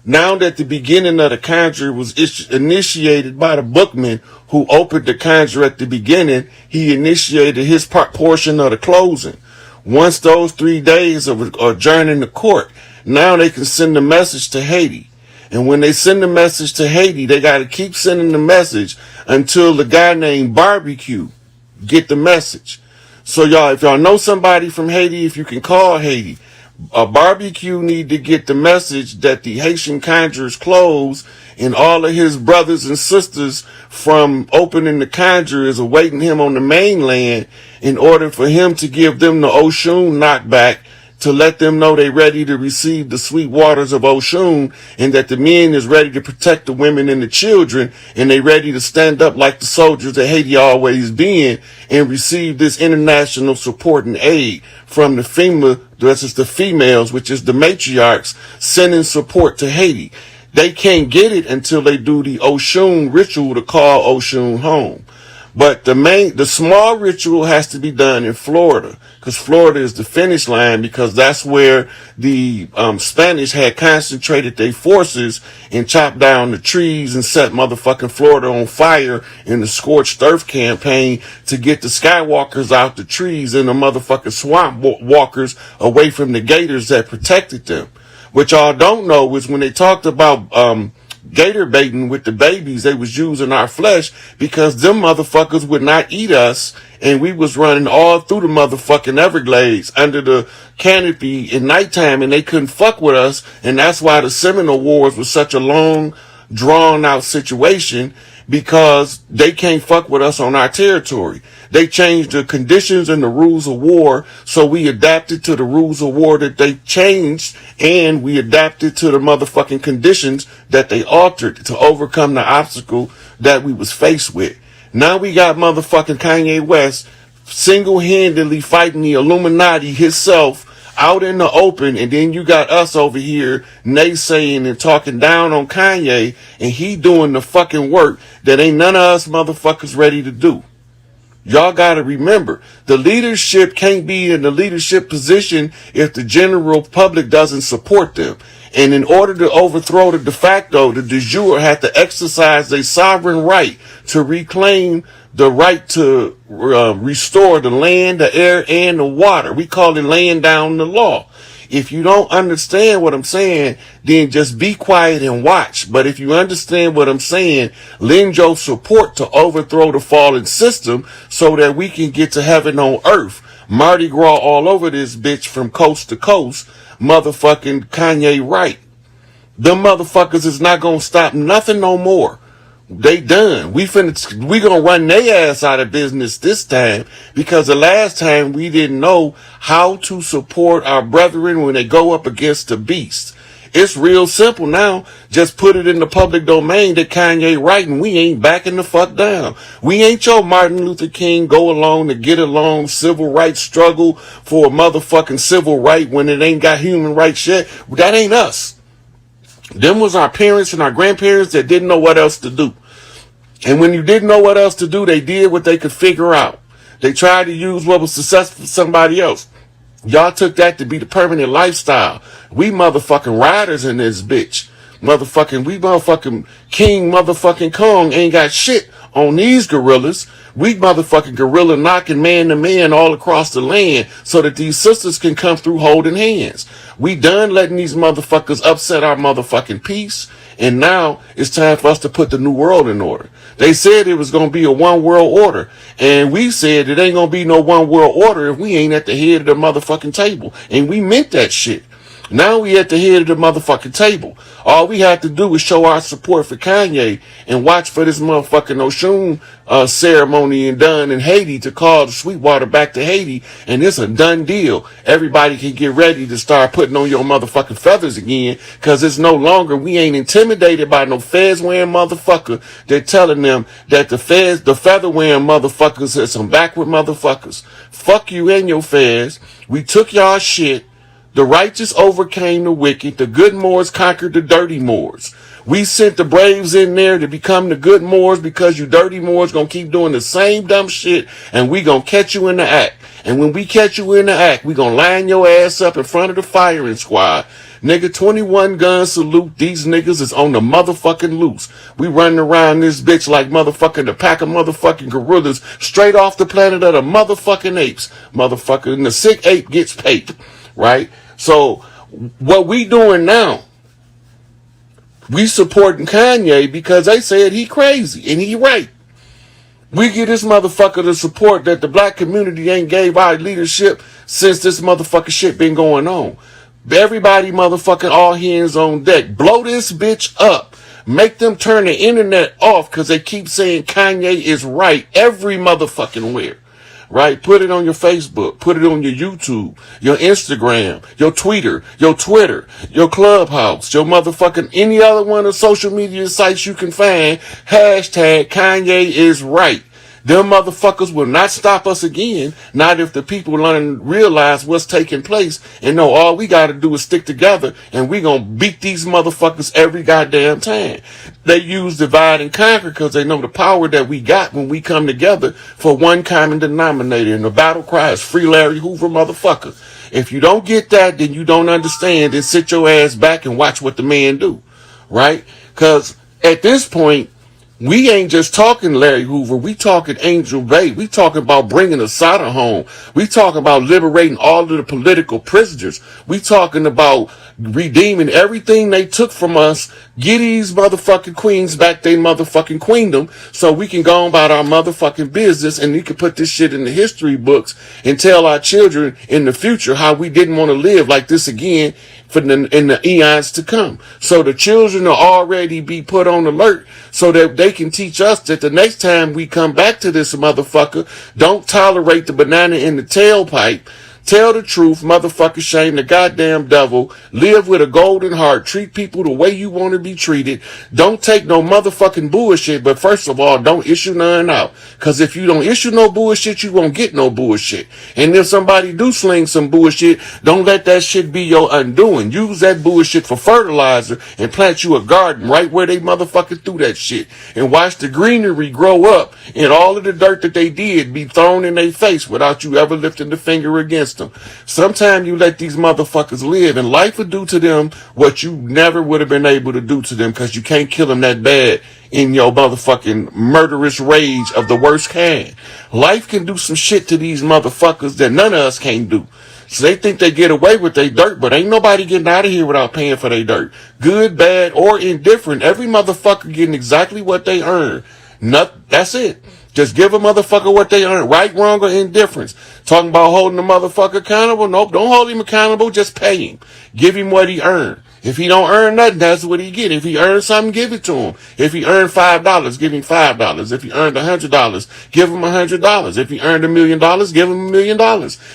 Now that the beginning of the conjure was initiated by the bookman who opened the conjure at the beginning, he initiated his portion of the closing. Once those 3 days of adjourning the court, now they can send a message to Haiti. And when they send the message to Haiti, they got to keep sending the message until the guy named Barbecue get the message. So y'all, if y'all know somebody from Haiti, if you can call Haiti, a Barbecue need to get the message that the Haitian conjurers closed, and all of his brothers and sisters from opening the conjure is awaiting him on the mainland in order for him to give them the Oshun knockback, to let them know they ready to receive the sweet waters of Oshun, and that the men is ready to protect the women and the children, and they ready to stand up like the soldiers that Haiti always been and receive this international support and aid from the FEMA, this is the females, which is the matriarchs, sending support to Haiti. They can't get it until they do the Oshun ritual to call Oshun home. But the small ritual has to be done in Florida, because Florida is the finish line, because that's where the Spanish had concentrated their forces and chopped down the trees and set motherfucking Florida on fire in the scorched earth campaign to get the skywalkers out the trees and the motherfucking swamp walkers away from the gators that protected them. What y'all don't know is when they talked about gator baiting with the babies, they was using our flesh because them motherfuckers would not eat us, and we was running all through the motherfucking Everglades under the canopy at nighttime, and they couldn't fuck with us, and that's why the Seminole Wars was such a long, drawn-out situation, because they can't fuck with us on our territory. They changed the conditions and the rules of war, so we adapted to the rules of war that they changed, and we adapted to the motherfucking conditions that they altered to overcome the obstacle that we was faced with. Now we got motherfucking Kanye West single-handedly fighting the Illuminati himself out in the open, and then you got us over here naysaying and talking down on Kanye, and he doing the fucking work that ain't none of us motherfuckers ready to do. Y'all gotta remember, the leadership can't be in the leadership position if the general public doesn't support them. And in order to overthrow the de facto, the de jure had to exercise their sovereign right to reclaim the right to restore the land, the air, and the water. We call it laying down the law. If you don't understand what I'm saying, then just be quiet and watch. But if you understand what I'm saying, lend your support to overthrow the fallen system so that we can get to heaven on earth. Mardi Gras all over this bitch from coast to coast. Motherfucking Kanye right. Them motherfuckers is not gonna stop nothing no more. They done. We gonna run their ass out of business this time, because the last time we didn't know how to support our brethren when they go up against the beast. It's real simple now. Just put it in the public domain that Kanye right, and we ain't backing the fuck down. We ain't your Martin Luther King go along to get along civil rights struggle for a motherfucking civil right when it ain't got human rights yet. That ain't us. Them was our parents and our grandparents that didn't know what else to do. And when you didn't know what else to do, they did what they could figure out. They tried to use what was successful for somebody else. Y'all took that to be the permanent lifestyle. We motherfucking riders in this bitch. We motherfucking King motherfucking Kong ain't got shit on these gorillas. We motherfucking gorilla knocking man to man all across the land so that these sisters can come through holding hands. We done letting these motherfuckers upset our motherfucking peace, and now it's time for us to put the new world in order. They said it was going to be a one world order, and we said it ain't going to be no one world order if we ain't at the head of the motherfucking table, and we meant that shit. Now we at the head of the motherfucking table. All we have to do is show our support for Kanye and watch for this motherfucking Oshun ceremony and done in Haiti to call the Sweetwater back to Haiti, and it's a done deal. Everybody can get ready to start putting on your motherfucking feathers again, because it's no longer, we ain't intimidated by no fez wearing motherfucker. They're telling them that the feather wearing motherfuckers are some backward motherfuckers. Fuck you and your fez. We took y'all shit. The righteous overcame the wicked. The good Moors conquered the dirty Moors. We sent the braves in there to become the good Moors because you dirty Moors gonna keep doing the same dumb shit, and we gonna catch you in the act. And when we catch you in the act, we gonna line your ass up in front of the firing squad. Nigga, 21 gun salute. These niggas is on the motherfucking loose. We running around this bitch like motherfucking the pack of motherfucking gorillas straight off the planet of the motherfucking apes. Motherfucker, and the sick ape gets paid, right? So what we doing now, we supporting Kanye because they said he crazy and he right. We give this motherfucker the support that the black community ain't gave our leadership since this motherfucking shit been going on. Everybody motherfucking all hands on deck. Blow this bitch up. Make them turn the internet off because they keep saying Kanye is right every motherfucking where. Right? Put it on your Facebook. Put it on your YouTube, your Instagram, your Twitter, your Clubhouse, your motherfucking any other one of social media sites you can find. Hashtag Kanye is right. Them motherfuckers will not stop us again. Not if the people realize what's taking place and know all we got to do is stick together and we gonna beat these motherfuckers every goddamn time. They use divide and conquer because they know the power that we got when we come together for one common denominator. And the battle cry is free Larry Hoover, motherfucker. If you don't get that, then you don't understand. Then sit your ass back and watch what the man do. Right? Because at this point, we ain't just talking Larry Hoover. We talking Angel Bay. We talking about bringing Assata home. We talking about liberating all of the political prisoners. We talking about redeeming everything they took from us. Get these motherfucking queens back their motherfucking queendom so we can go on about our motherfucking business and we can put this shit in the history books and tell our children in the future how we didn't want to live like this again in the eons to come. So the children will already be put on alert so that they can teach us that the next time we come back to this motherfucker, don't tolerate the banana in the tailpipe. Tell the truth, motherfucker, shame the goddamn devil. Live with a golden heart. Treat people the way you want to be treated. Don't take no motherfucking bullshit, but first of all, don't issue none out. Because if you don't issue no bullshit, you won't get no bullshit. And if somebody do sling some bullshit, don't let that shit be your undoing. Use that bullshit for fertilizer and plant you a garden right where they motherfucking threw that shit. And watch the greenery grow up and all of the dirt that they did be thrown in their face without you ever lifting the finger against them. Sometimes you let these motherfuckers live and life will do to them what you never would have been able to do to them because you can't kill them that bad in your motherfucking murderous rage of the worst kind. Life can do some shit to these motherfuckers that none of us can do. So they think they get away with their dirt, but ain't nobody getting out of here without paying for their dirt. Good, bad, or indifferent. Every motherfucker getting exactly what they earn. That's it. Just give a motherfucker what they earn, right, wrong, or indifference. Talking about holding the motherfucker accountable? Nope, don't hold him accountable, just pay him. Give him what he earned. If he don't earn nothing, that's what he get. If he earned something, give it to him. If he earned $5, give him $5. If he earned $100, give him $100. If he earned $1 million, give him $1 million.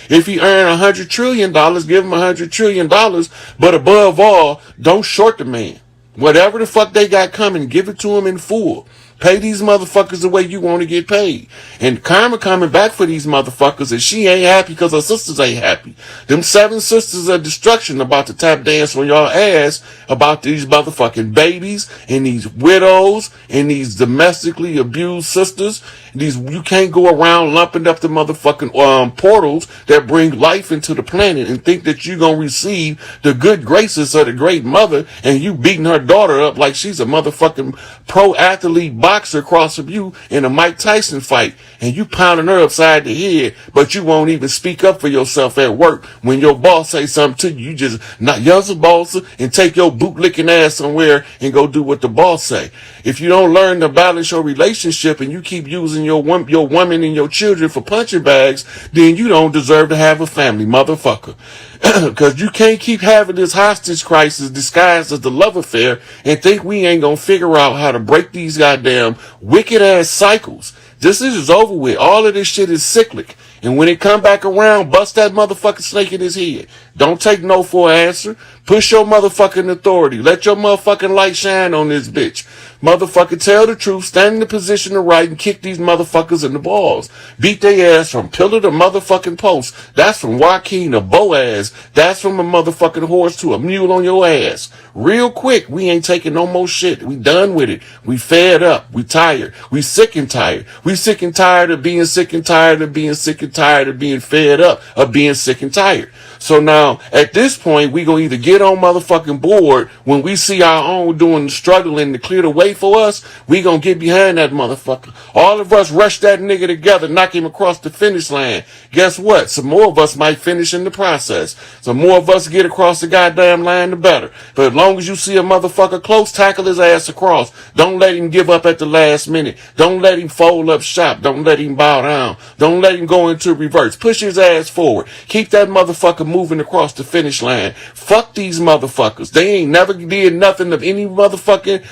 If he earned $100 trillion, give him $100 trillion. But above all, don't short the man. Whatever the fuck they got coming, give it to him in full. Pay these motherfuckers the way you want to get paid. And karma coming back for these motherfuckers, and she ain't happy because her sisters ain't happy. Them 7 sisters of destruction about to tap dance on y'all ass about these motherfucking babies and these widows and these domestically abused sisters. You can't go around lumping up the motherfucking portals that bring life into the planet and think that you're going to receive the good graces of the great mother and you beating her daughter up like she's a motherfucking pro athlete boxer across from you in a Mike Tyson fight and you pounding her upside the head, but you won't even speak up for yourself at work. When your boss say something to you, you just not yells a boss and take your boot licking ass somewhere and go do what the boss say. If you don't learn to balance your relationship and you keep using your woman and your children for punching bags, then you don't deserve to have a family, motherfucker. Because you can't keep having this hostage crisis disguised as the love affair and think we ain't gonna figure out how to break these goddamn wicked ass cycles. This is over with. All of this shit is cyclic. And when it come back around, bust that motherfucking snake in his head. Don't take no for an answer. Push your motherfucking authority. Let your motherfucking light shine on this bitch. Motherfucker, tell the truth, stand in the position of right and kick these motherfuckers in the balls. Beat their ass from pillar to motherfucking post. That's from Joaquin to Boaz. That's from a motherfucking horse to a mule on your ass. Real quick, we ain't taking no more shit. We done with it. We fed up. We tired. We sick and tired. We sick and tired of being sick and tired of being sick and tired of being fed up of being sick and tired. So now, at this point, we gonna either get on motherfucking board when we see our own doing the struggling to clear the way for us, we gonna get behind that motherfucker. All of us rush that nigga together, knock him across the finish line. Guess what? Some more of us might finish in the process. Some more of us get across the goddamn line, the better. But as long as you see a motherfucker close, tackle his ass across. Don't let him give up at the last minute. Don't let him fold up shop. Don't let him bow down. Don't let him go into reverse. Push his ass forward. Keep that motherfucker moving across the finish line. Fuck these motherfuckers. They ain't never did nothing of any motherfucking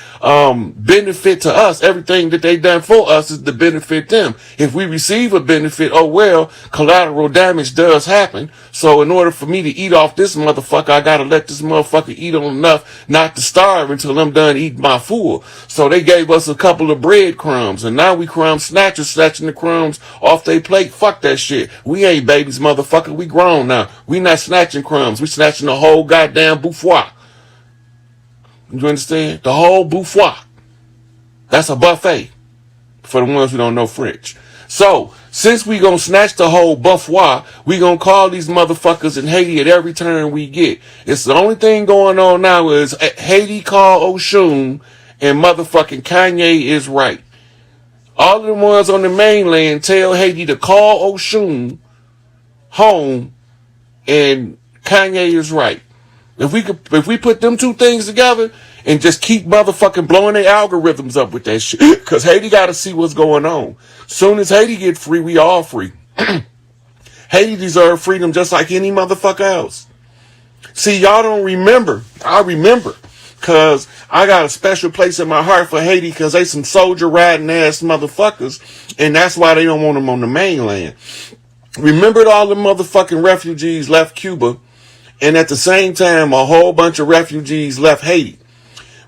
benefit to us. Everything that they done for us is to benefit them. If we receive a benefit, oh well, collateral damage does happen. So in order for me to eat off this motherfucker, I gotta let this motherfucker eat on enough not to starve until I'm done eating my food. So they gave us a couple of breadcrumbs, and now we crumb snatchers, snatching the crumbs off they plate. Fuck that shit. We ain't babies, motherfucker. We grown now. We not snatching crumbs. We snatching the whole goddamn bouffoir. You understand? The whole bouffoir. That's a buffet for the ones who don't know French. So, since we gonna snatch the whole bouffoir, we gonna call these motherfuckers in Haiti at every turn we get. It's the only thing going on now is Haiti call Oshun and motherfucking Kanye is right. All of the ones on the mainland tell Haiti to call Oshun home and Kanye is right. If we put them two things together and just keep motherfucking blowing their algorithms up with that shit, because Haiti got to see what's going on. Soon as Haiti get free, we all free. Haiti deserve freedom just like any motherfucker else. See, y'all don't remember. I remember, because I got a special place in my heart for Haiti, because they some soldier riding ass motherfuckers, and that's why they don't want them on the mainland. Remembered all the motherfucking refugees left Cuba, and at the same time, a whole bunch of refugees left Haiti.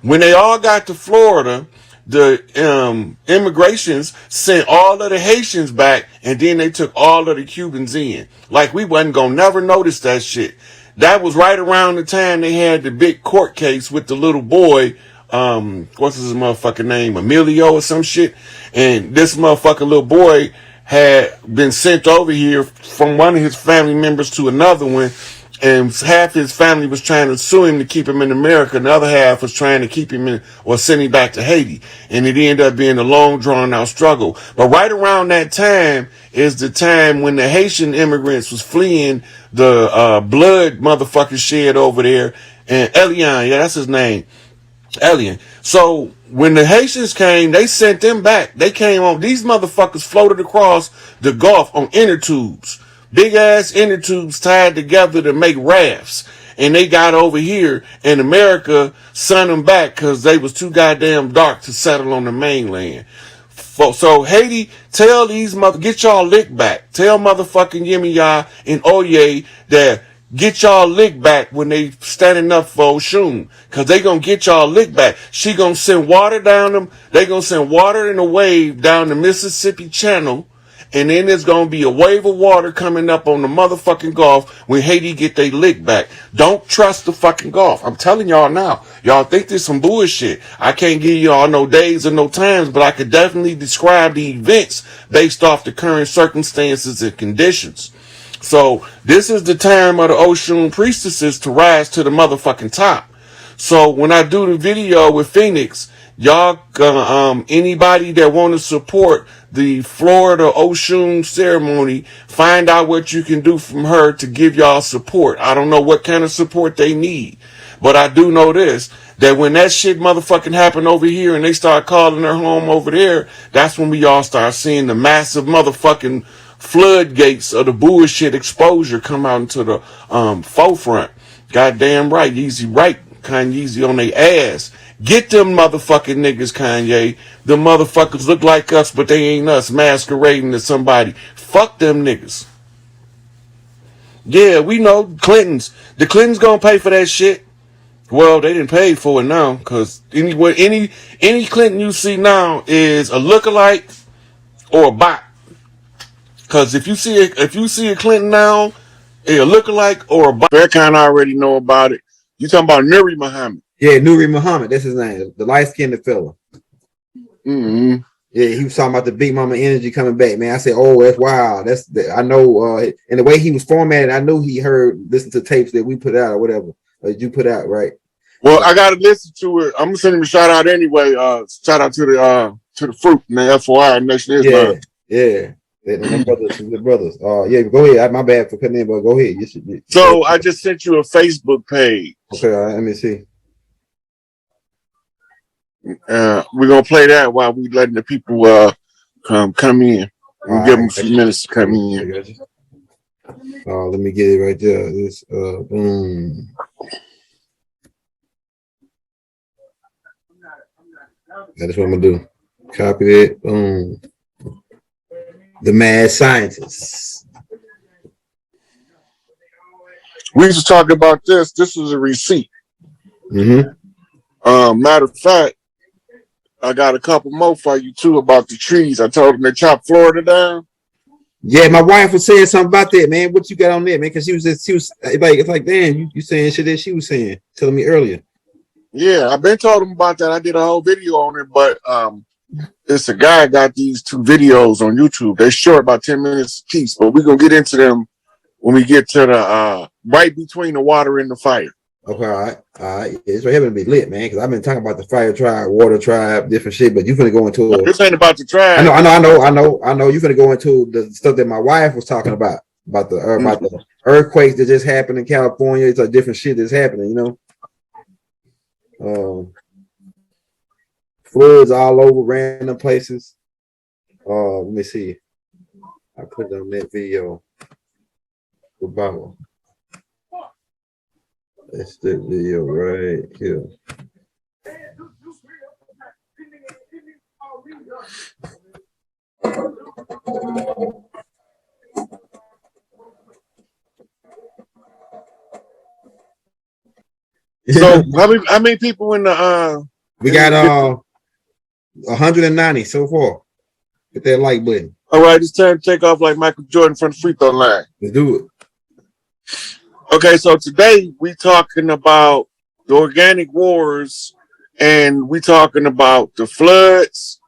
When they all got to Florida, the immigrations sent all of the Haitians back, and then they took all of the Cubans in. Like we wasn't gonna never notice that shit. That was right around the time they had the big court case with the little boy, what's his motherfucking name, Emilio or some shit. And this motherfucking little boy had been sent over here from one of his family members to another one. And half his family was trying to sue him to keep him in America, and the other half was trying to keep him in or send him back to Haiti. And it ended up being a long, drawn-out struggle. But right around that time is the time when the Haitian immigrants was fleeing the blood motherfucker shed over there. And Elian, yeah, that's his name, Elian. So when the Haitians came, they sent them back. They came on, these motherfuckers floated across the Gulf on inner tubes. Big ass inner tubes tied together to make rafts. And they got over here, and America sent them back because they was too goddamn dark to settle on the mainland. So Haiti, tell these get y'all lick back. Tell motherfucking Yemiya and Oye that get y'all lick back when they standing up for Oshun. Cause they gonna get y'all lick back. She gonna send water down them. They gonna send water in a wave down the Mississippi Channel. And then there's going to be a wave of water coming up on the motherfucking Gulf when Haiti get their lick back. Don't trust the fucking Gulf. I'm telling y'all now. Y'all think this some bullshit. I can't give y'all no days or no times, but I could definitely describe the events based off the current circumstances and conditions. So this is the time of the Oshun priestesses to rise to the motherfucking top. So when I do the video with Phoenix, y'all, anybody that want to support the Florida Oshun ceremony, find out what you can do from her to give y'all support. I don't know what kind of support they need, but I do know this, that when that shit motherfucking happened over here and they start calling her home over there, that's when we all start seeing the massive motherfucking floodgates of the bullshit exposure come out into the forefront. Goddamn right, Yeezy right, Kanye on their ass. Get them motherfucking niggas, Kanye. Them motherfuckers look like us, but they ain't us, masquerading as somebody. Fuck them niggas. Yeah, we know Clintons. The Clintons gonna pay for that shit. Well, they didn't pay for it now, cause any Clinton you see now is a lookalike or a bot. Cause if you see a Clinton now, a lookalike or a bot, they kind of already know about it. You talking about Nuri Muhammad? Yeah, Nuri Muhammad, that's his name. The light-skinned fella. Mm-hmm. Yeah, he was talking about the Big Mama energy coming back, man. I said, oh, that's wild. I know, and the way he was formatted, I knew he listened to tapes that we put out or whatever, or you put out, right? Well, I gotta listen to it. I'm gonna send him a shout out anyway. Shout out to the fruit and the FOI Nation Islam. Yeah. And them brothers, the brothers. Yeah, go ahead. My bad for cutting in, but go ahead. So I just sent you a Facebook page. Okay, all right, let me see. We're gonna play that while we letting the people come in. We give them a few minutes to come in. Let me get it right there. This boom. That's what I'm gonna do. Copy it. Boom. The mad scientists. We just talking about this. This is a receipt. Mm-hmm. Matter of fact, I got a couple more for you too about the trees. I told them to chop Florida down. Yeah, my wife was saying something about that, man. What you got on there, man? Because she was like, it's like, damn, you saying shit that she was saying, telling me earlier. Yeah, I've been told them about that. I did a whole video on it, but it's a guy got these 2 videos on YouTube. They're short, about 10 minutes each, but we're gonna get into them when we get to the right between the water and the fire. Okay, all right. Yeah, it's right here to be lit, man. Because I've been talking about the fire tribe, water tribe, different shit. But you finna go into this ain't about the tribe. I know. You finna go into the stuff that my wife was talking about the earthquakes that just happened in California. It's like different shit that's happening, you know. Floods all over random places. Let me see. I put it on that video. Obama. That's the video right here. So how many people in the we got 190 so far. Hit that like button. All right, it's time to take off like Michael Jordan from the free throw line. Let's do it. Okay, so today we talking about the organic wars, and we talking about the floods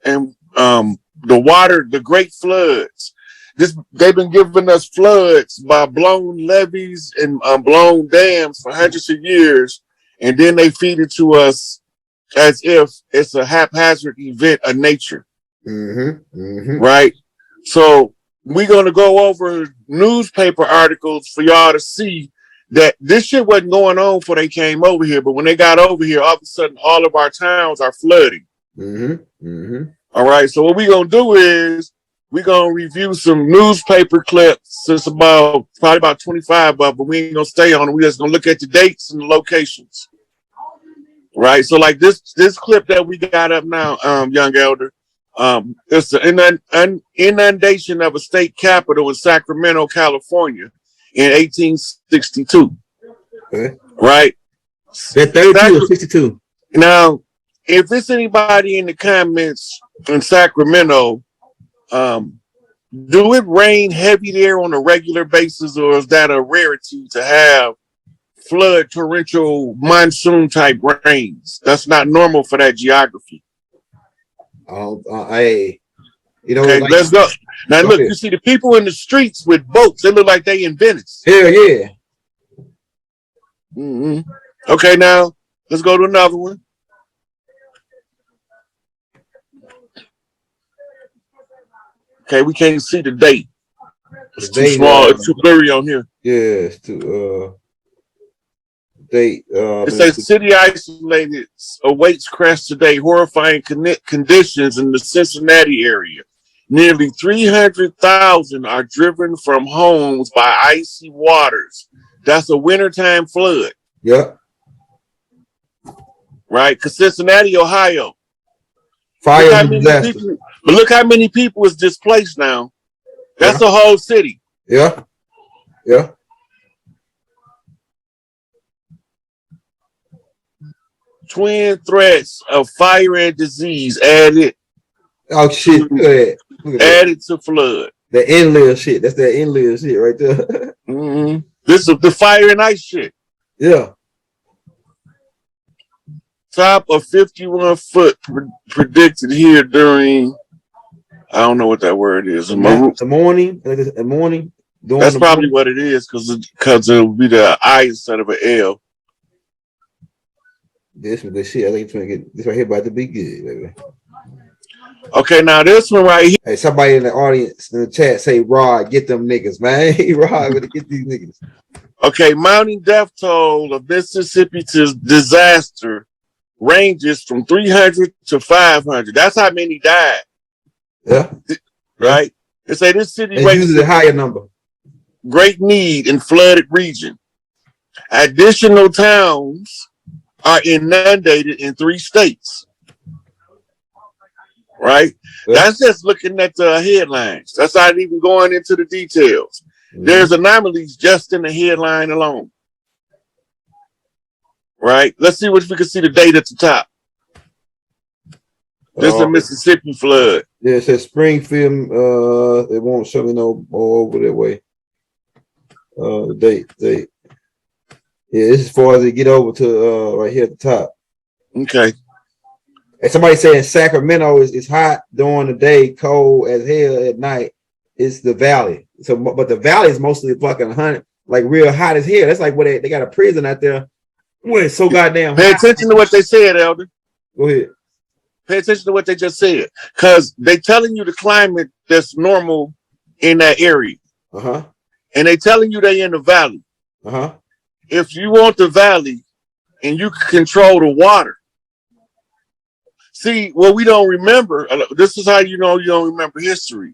and the water, the great floods. They've been giving us floods by blown levees and blown dams for hundreds of years, and then they feed it to us as if it's a haphazard event of nature. Right? So we're going to go over newspaper articles for y'all to see that this shit wasn't going on before they came over here, but when they got over here, all of a sudden all of our towns are flooding. All right, so what we're going to do is we're going to review some newspaper clips. It's probably about 25 of them. We ain't going to stay on it. We're just going to look at the dates and the locations. Right, so like this clip that we got up now, young elder, it's an inundation of a state capital in Sacramento, California in 1862. Okay. Right? That 32 or 62? Now, if there's anybody in the comments in Sacramento, do it rain heavy there on a regular basis, or is that a rarity to have flood, torrential, monsoon type rains? That's not normal for that geography. Okay, like, let's go. Now look, you see the people in the streets with boats. They look like they in Venice. Hell yeah. Okay, now let's go to another one. Okay, we can't see the date. It's too small. It's too blurry on here. Yeah, it's too date. It says city isolated awaits crash today. Horrifying conditions in the Cincinnati area. Nearly 300,000 are driven from homes by icy waters. That's a wintertime flood. Yep. Right? Because Cincinnati, Ohio. Fire disaster. But look how many people is displaced now. That's a whole city. Yeah. Yeah. Twin threats of fire and disease added. Oh shit! Look at that. Added to flood. The inland shit. That's that inland shit right there. This is the fire and ice shit. Yeah. Top of 51 foot predicted here during, I don't know what that word is. The morning. That's probably what it is, because it will be the I instead of an L. This one good shit. I think it's gonna get this right here about to be good, baby. Okay, now this one right here. Hey, somebody in the audience in the chat say, Rod, get them niggas, man. Hey, Rod, better get these niggas. Okay, mounting death toll of Mississippi to disaster ranges from 300 to 500. That's how many died. Yeah. Right? They say this city it's usually a higher number. Great need in flooded region. Additional towns are inundated in 3 states. Right? Yeah. That's just looking at the headlines. That's not even going into the details. Mm-hmm. There's anomalies just in the headline alone. Right? Let's see if we can see the date at the top. This is a Mississippi flood. Yeah, it says Springfield. It won't show me no more over that way. Date. Yeah, this is as far as they get over to right here at the top. Okay. And somebody saying Sacramento is hot during the day, cold as hell at night. It's the valley. So, but the valley is mostly fucking 100, like real hot as hell. That's like where they got a prison out there. Where it's so goddamn. Pay attention to what they said, Elder. Go ahead. Pay attention to what they just said, because they telling you the climate that's normal in that area. And they telling you they in the valley. If you want the valley and you can control the water. See, what we don't remember, this is how you know you don't remember history.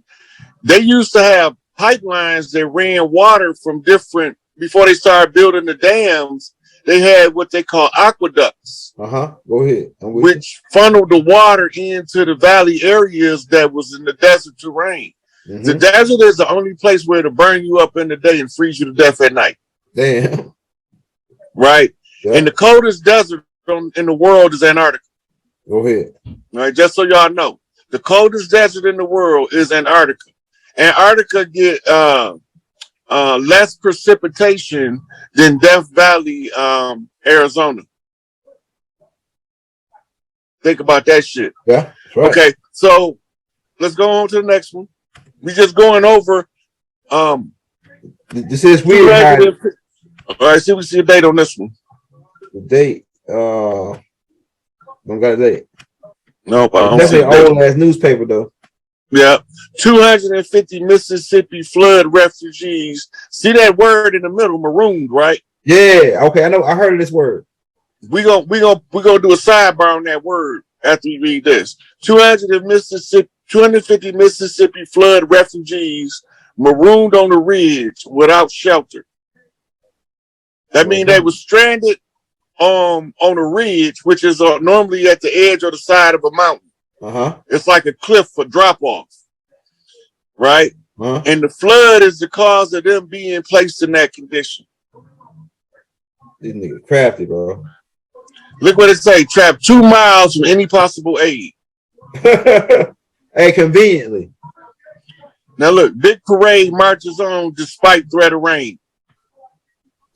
They used to have pipelines that ran water from different, before they started building the dams, they had what they call aqueducts. Go ahead. Which funneled the water into the valley areas that was in the desert terrain. The desert is the only place where it'll burn you up in the day and freeze you to death at night. Damn. Right? Yeah. And the coldest desert in the world is Antarctica. Go ahead. All right, just so y'all know. The coldest desert in the world is Antarctica. Antarctica get less precipitation than Death Valley, Arizona. Think about that shit. Yeah, that's right. Okay, so let's go on to the next one. We just going over. This is weird. All right, see, we see a date on this one. The date. Don't got a date. Nope, I don't definitely an old ass newspaper though. Yeah, 250 Mississippi flood refugees. See that word in the middle, marooned, right? Yeah. Okay, I know. I heard of this word. We gonna do a sidebar on that word after we read this. 250 Mississippi flood refugees marooned on the ridge without shelter. That means they were stranded on a ridge, which is normally at the edge or the side of a mountain. It's like a cliff for drop off, right? And the flood is the cause of them being placed in that condition. These niggas crafty, bro. Look what it say: trapped 2 miles from any possible aid. Hey, conveniently. Now look, big parade marches on despite threat of rain.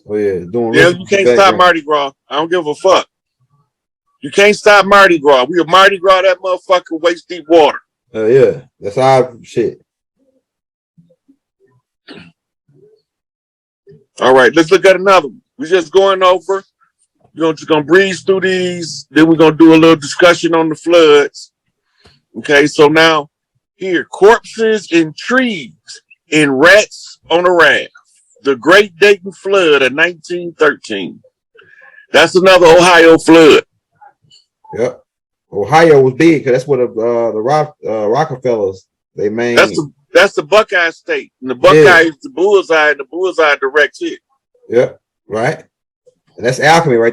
Oh yeah, doing. Yeah, you can't stop Mardi Gras. I don't give a fuck. You can't stop Mardi Gras. We a Mardi Gras that motherfucker waist deep water. Yeah, that's our shit. All right, let's look at another one. We're just going over. We're just gonna breeze through these. Then we're gonna do a little discussion on the floods. Okay, so now here, corpses in trees and rats on a raft. The Great Dayton Flood of 1913. That's another Ohio flood. Yep. Ohio was big because that's where the Rockefellers, they main. That's the Buckeye State. And the Buckeye is the bullseye, and the bullseye directs it. Yep. Right. And that's alchemy right there.